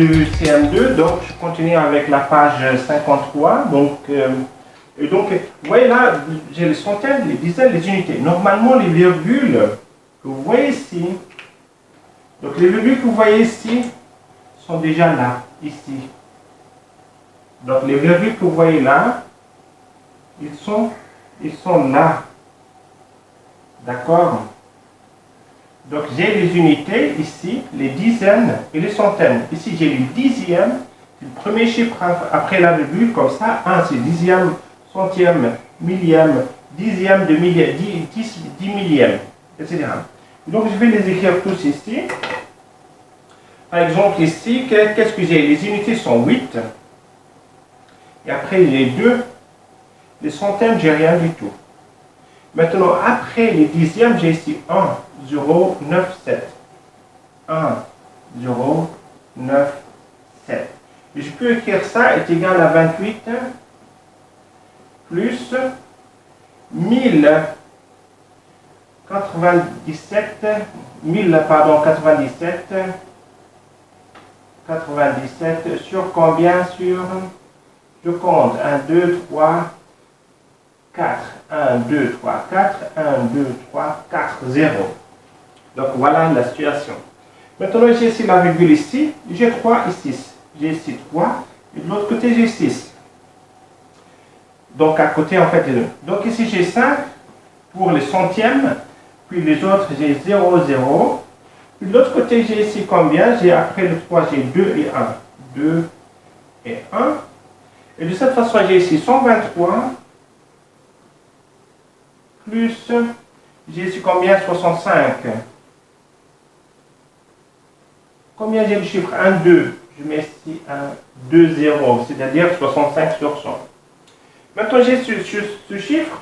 du CM2, donc je continue avec la page 53. Donc, vous voyez là, j'ai les centaines, les dizaines, les unités. Normalement, les virgules que vous voyez ici, donc les virgules que vous voyez ici sont déjà là, ici. Donc les virgules que vous voyez là, ils sont là. D'accord? Donc j'ai les unités ici, les dizaines et les centaines. Ici j'ai les dixièmes, le premier chiffre après la virgule, comme ça, 1 c'est dixième, centième, millième, dixième de millième, 10 millième, etc. Donc je vais les écrire tous ici. Par exemple ici, qu'est-ce que j'ai? Les unités sont 8. Et après j'ai 2. Les centaines, j'ai rien du tout. Maintenant, après les dixièmes, j'ai ici 1, 0, 9, 7. 1, 0, 9, 7. Et je peux écrire ça est égal à 28 plus 1097, 97 sur combien? Sur, je compte, 1, 2, 3, 4, 1, 2, 3, 4, 1, 2, 3, 4, 0. Donc voilà la situation. Maintenant j'ai ici la virgule ici, j'ai 3 et 6. J'ai ici 3 et de l'autre côté j'ai 6. Donc à côté en fait, donc ici j'ai 5 pour les centièmes, puis les autres j'ai 0, 0. Puis de l'autre côté j'ai ici combien? J'ai après le 3 j'ai 2 et 1. 2 et 1. Et de cette façon j'ai ici 123. Plus, j'ai ici combien? 65. Combien j'ai le chiffre? 1, 2. Je mets ici 1, 2, 0, c'est-à-dire 65 sur 100. Maintenant, j'ai ce chiffre,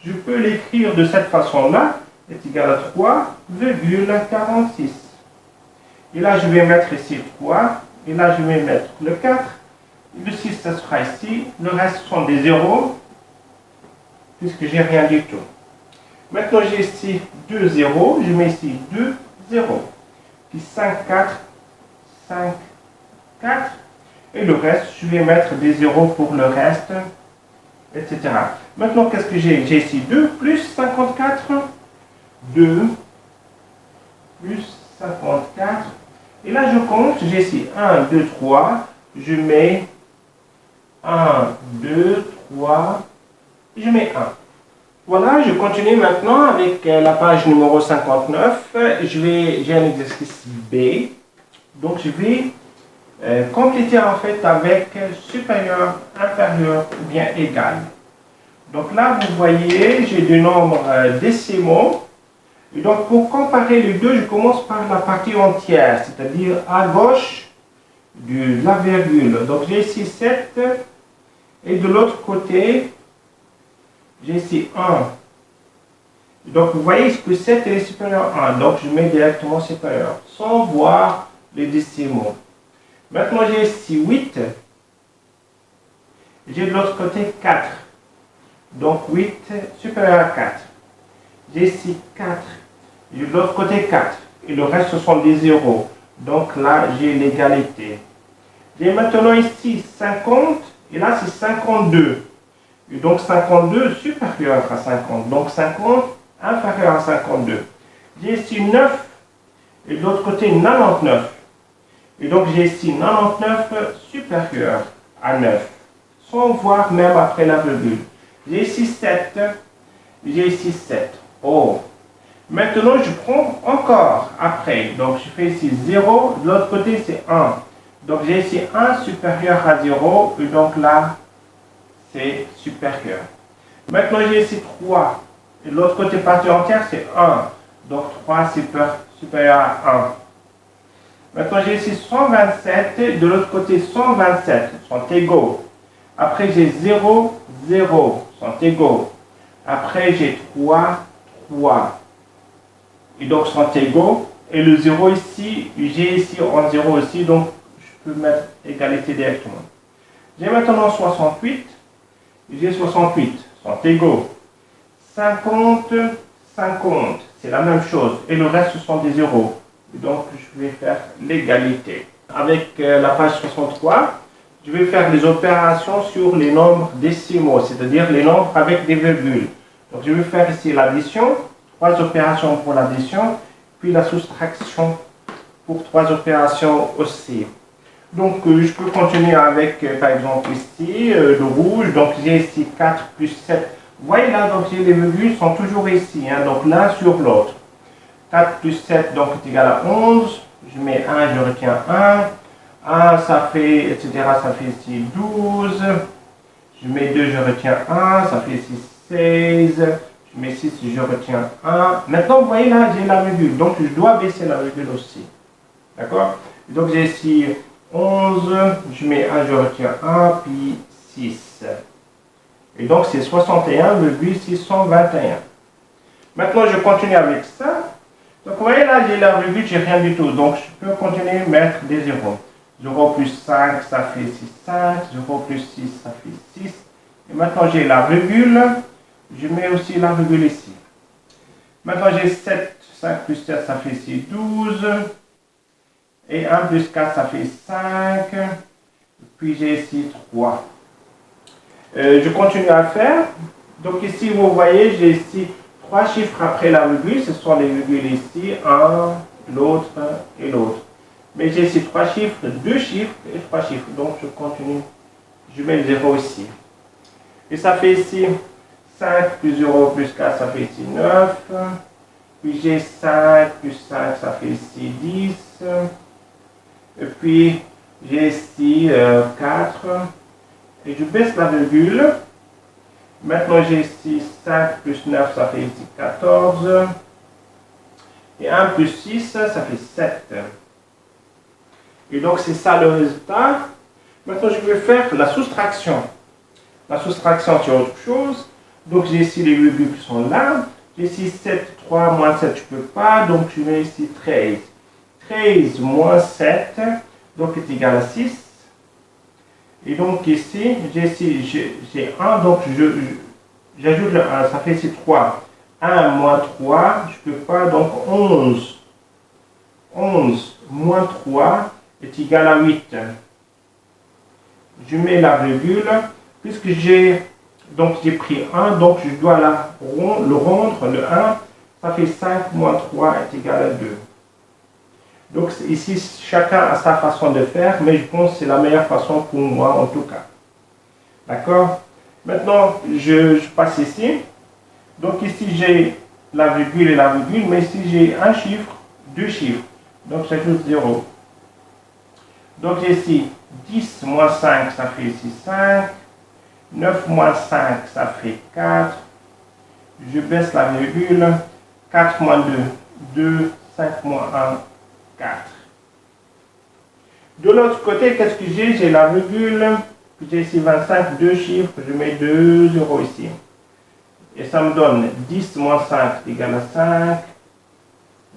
je peux l'écrire de cette façon-là, est égal à 3,46. Et là, je vais mettre ici 3, et là, je vais mettre le 4, le 6, ça sera ici, le reste sont des zéros, puisque j'ai rien du tout. Maintenant, j'ai ici 2 zéros, je mets ici 2 zéros. Puis 5, 4, 5, 4. Et le reste, je vais mettre des zéros pour le reste, etc. Maintenant, qu'est-ce que j'ai? J'ai ici 2 plus 54. 2 plus 54. Et là, je compte, j'ai ici 1, 2, 3. Je mets 1, 2, 3. Je mets 1. Voilà, je continue maintenant avec la page numéro 59. J'ai un exercice B. Donc, je vais compléter en fait avec supérieur, inférieur ou bien égal. Donc là, vous voyez, j'ai des nombres décimaux. Et donc, pour comparer les deux, je commence par la partie entière, c'est-à-dire à gauche de la virgule. Donc, j'ai ici 7. Et de l'autre côté, j'ai ici 1. Donc, vous voyez que 7 est supérieur à 1. Donc, je mets directement supérieur, sans voir les décimaux. Maintenant, j'ai ici 8. J'ai de l'autre côté 4. Donc, 8 supérieur à 4. J'ai ici 4. J'ai de l'autre côté 4. Et le reste, ce sont des zéros. Donc, là, j'ai l'égalité. J'ai maintenant ici 50. Et là, c'est 52. Et donc 52 supérieur à 50. Donc 50 inférieur à 52. J'ai ici 9 et de l'autre côté 99. Et donc j'ai ici 99 supérieur à 9. Sans voir même après la virgule. J'ai ici 7. J'ai ici 7. Oh. Maintenant je prends encore après. Donc je fais ici 0. De l'autre côté c'est 1. Donc j'ai ici 1 supérieur à 0. Et donc là, c'est supérieur. Maintenant, j'ai ici 3. Et de l'autre côté, partie entière, c'est 1. Donc, 3 supérieur à 1. Maintenant, j'ai ici 127. Et de l'autre côté, 127 sont égaux. Après, j'ai 0, 0 sont égaux. Après, j'ai 3, 3. Et donc, sont égaux. Et le 0 ici, j'ai ici en 0 aussi. Donc, je peux mettre égalité directement. J'ai maintenant 68. J'ai 68, sont égaux. 50, 50, c'est la même chose. Et le reste, ce sont des zéros. Donc, je vais faire l'égalité. avec la page 63, je vais faire les opérations sur les nombres décimaux, c'est-à-dire les nombres avec des virgules. Donc je vais faire ici l'addition, 3 opérations pour l'addition, puis la soustraction pour 3 opérations aussi. Donc je peux continuer avec, par exemple ici, le rouge, donc j'ai ici 4 plus 7. Vous voyez là, donc les virgules sont toujours ici, hein, donc l'un sur l'autre. 4 plus 7 donc est égal à 11, je mets 1, je retiens 1. 1, ça fait, etc., ça fait ici 12. Je mets 2, je retiens 1, ça fait ici 16. Je mets 6, je retiens 1. Maintenant, vous voyez là, j'ai la virgule, donc je dois baisser la virgule aussi. D'accord? Donc j'ai ici 11, je mets 1, je retiens 1, puis 6. Et donc c'est 61,621. Maintenant, je continue avec ça. Donc vous voyez là, j'ai la virgule, j'ai rien du tout. Donc je peux continuer à mettre des zéros. 0 plus 5, ça fait 6, 5. 0 plus 6, ça fait 6. Et maintenant, j'ai la virgule. Je mets aussi la virgule ici. Maintenant, j'ai 7. 5 plus 7, ça fait ici 12. Et 1 plus 4, ça fait 5. Puis j'ai ici 3. Je continue à faire. Donc ici, vous voyez, j'ai ici 3 chiffres après la virgule. Ce sont les virgules ici. 1, l'autre et l'autre. Mais j'ai ici 3 chiffres, 2 chiffres et 3 chiffres. Donc je continue. Je mets le 0 ici. Et ça fait ici 5 plus 0 plus 4, ça fait ici 9. Puis j'ai 5 plus 5, ça fait ici 10. Et puis j'ai ici 4. Et je baisse la virgule. Maintenant j'ai ici 5 plus 9, ça fait ici 14. Et 1 plus 6, ça fait 7. Et donc, c'est ça le résultat. Maintenant, je vais faire la soustraction. La soustraction, c'est autre chose. Donc, j'ai ici les virgules qui sont là. J'ai ici 7, 3, moins 7, je ne peux pas. Donc, je mets ici 13. 13 moins 7, donc est égal à 6. Et donc, ici, j'ai 1, donc j'ajoute le 1, ça fait ici 3. 1 moins 3, je ne peux pas, donc 11. 11 moins 3 est égal à 8. Je mets la virgule, puisque j'ai pris 1, donc je dois le rendre, le 1, ça fait 5 moins 3 est égal à 2. Donc ici, chacun a sa façon de faire, mais je pense que c'est la meilleure façon pour moi en tout cas. D'accord? Maintenant, je passe ici. Donc ici, j'ai la virgule et la virgule, mais ici, j'ai un chiffre, 2 chiffres. Donc j'ajoute 0. Donc j'ai ici 10 moins 5, ça fait ici 5. 9 moins 5, ça fait 4. Je baisse la virgule. 4 moins 2, 2. 5 moins 1, 4. De l'autre côté, qu'est-ce que j'ai? J'ai la virgule. Puis j'ai ici 25, 2 chiffres. Je mets 2 zéros ici. Et ça me donne 10 moins 5 égale à 5.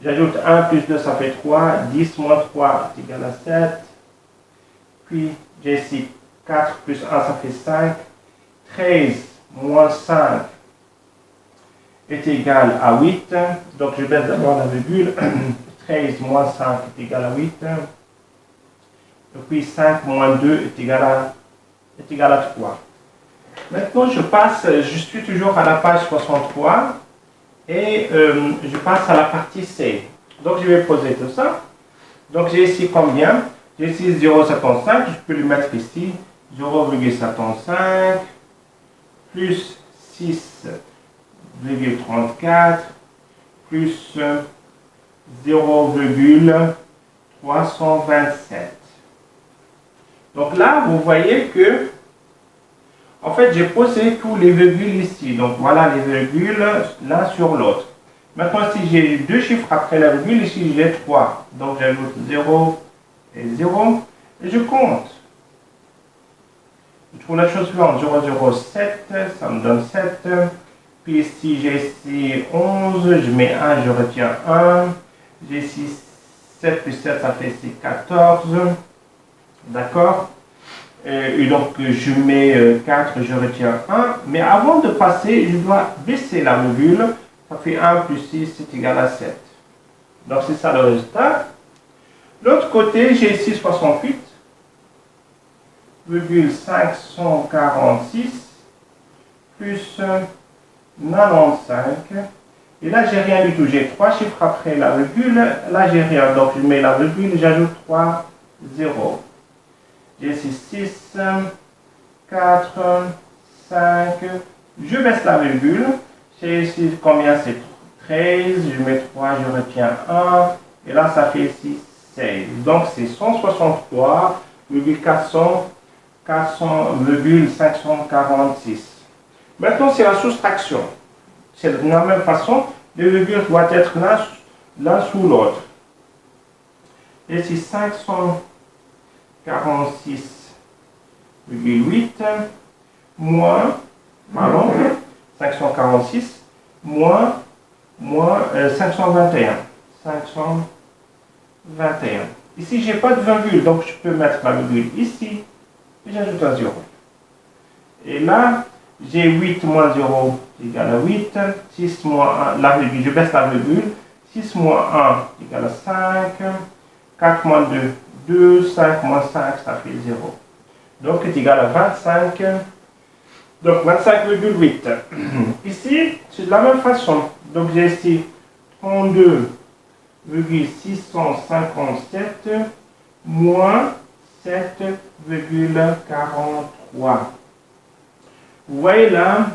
J'ajoute 1 plus 2, ça fait 3. 10 moins 3 est égal à 7. Puis j'ai ici 4 plus 1, ça fait 5. 13 moins 5 est égal à 8. Donc je baisse d'abord la virgule. 13 moins 5 est égal à 8. Et puis 5 moins 2 est égal à 3. Maintenant je suis toujours à la page 63 et je passe à la partie C. Donc je vais poser tout ça. Donc j'ai ici combien? J'ai ici 0,75, je peux le mettre ici. 0,75 plus 6,34 plus 0,327. Donc là, vous voyez que, en fait, j'ai posé tous les virgules ici. Donc voilà les virgules l'un sur l'autre. Maintenant, si j'ai 2 chiffres après la virgule, ici j'ai 3. Donc j'ajoute 0 et 0 et je compte. Je trouve la chose suivante, 0,07, ça me donne 7. Puis ici, j'ai ici 11, je mets 1, je retiens 1. J'ai ici 7 plus 7, ça fait ici 14. D'accord? Et donc, je mets 4, je retiens 1. Mais avant de passer, je dois baisser la virgule. Ça fait 1 plus 6, c'est égal à 7. Donc, c'est ça le résultat. L'autre côté, j'ai ici 68,546 plus 95. Et là, j'ai rien du tout. J'ai 3 chiffres après la virgule. Là, j'ai rien. Donc, je mets la virgule et j'ajoute 3 zéros. J'ai ici 6, 4, 5. Je baisse la virgule. J'ai ici combien? C'est 13. Je mets 3, je retiens 1. Et là, ça fait ici 16. Donc, c'est 163,546. Maintenant, c'est la soustraction. C'est de la même façon, les virgules doivent être l'un sous l'autre. Ici, 546,8 moins, pardon, 546 moins 521. 521. Ici, je n'ai pas de virgule, donc je peux mettre ma virgule ici et j'ajoute un 0. Et là, j'ai 8 moins 0 égale à 8, 6 moins 1, la virgule, je baisse la virgule, 6 moins 1 égale à 5, 4 moins 2, 2, 5 moins 5, ça fait 0. Donc, c'est égal à 25, donc 25,8. Ici, c'est de la même façon. Donc, j'ai ici 32,657 moins 7,43. Vous voyez là,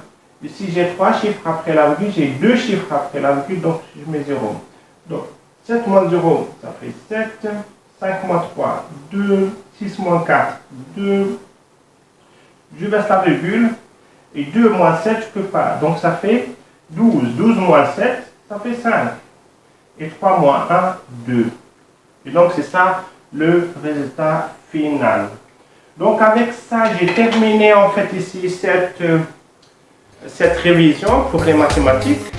ici j'ai 3 chiffres après la virgule, j'ai 2 chiffres après la virgule, donc je mets 0. Donc 7 moins 0, ça fait 7, 5 moins 3, 2, 6 moins 4, 2. Je baisse la virgule, et 2 moins 7, je ne peux pas. Donc ça fait 12. 12 moins 7, ça fait 5. Et 3 moins 1, 2. Et donc c'est ça le résultat final. Donc avec ça, j'ai terminé en fait ici cette révision pour les mathématiques.